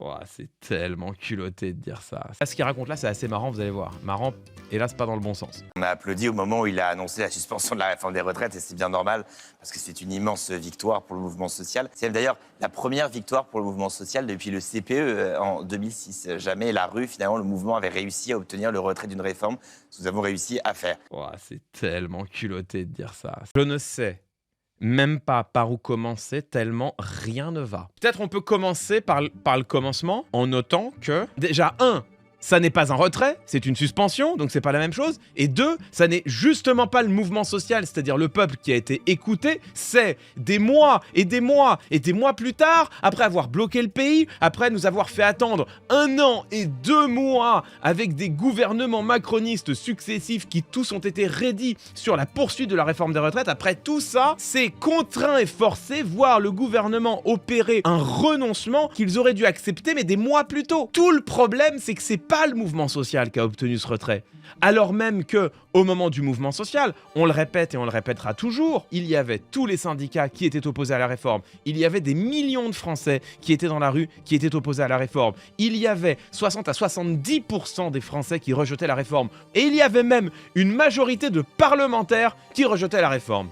Ouah, c'est tellement culotté de dire ça. Ce qu'il raconte là, c'est assez marrant, vous allez voir. Marrant, hélas, pas dans le bon sens. On a applaudi au moment où il a annoncé la suspension de la réforme des retraites, et c'est bien normal, parce que c'est une immense victoire pour le mouvement social. C'est d'ailleurs la première victoire pour le mouvement social depuis le CPE en 2006. Jamais la rue, finalement, le mouvement avait réussi à obtenir le retrait d'une réforme, ce que nous avons réussi à faire. Ouah, c'est tellement culotté de dire ça. Je ne sais même pas par où commencer, tellement rien ne va. Peut-être on peut commencer par le commencement, en notant que, déjà, ça n'est pas un retrait, c'est une suspension, donc c'est pas la même chose. Et 2, ça n'est justement pas le mouvement social, c'est-à-dire le peuple qui a été écouté. C'est des mois et des mois et des mois plus tard, après avoir bloqué le pays, après nous avoir fait attendre 1 an et 2 mois avec des gouvernements macronistes successifs qui tous ont été raidis sur la poursuite de la réforme des retraites. Après tout ça, c'est contraint et forcé voir le gouvernement opérer un renoncement qu'ils auraient dû accepter mais des mois plus tôt. Tout le problème, c'est que c'est pas le mouvement social qui a obtenu ce retrait. Alors même que, au moment du mouvement social, on le répète et on le répétera toujours, il y avait tous les syndicats qui étaient opposés à la réforme, il y avait des millions de Français qui étaient dans la rue, qui étaient opposés à la réforme, il y avait 60 à 70% des Français qui rejetaient la réforme, et il y avait même une majorité de parlementaires qui rejetaient la réforme.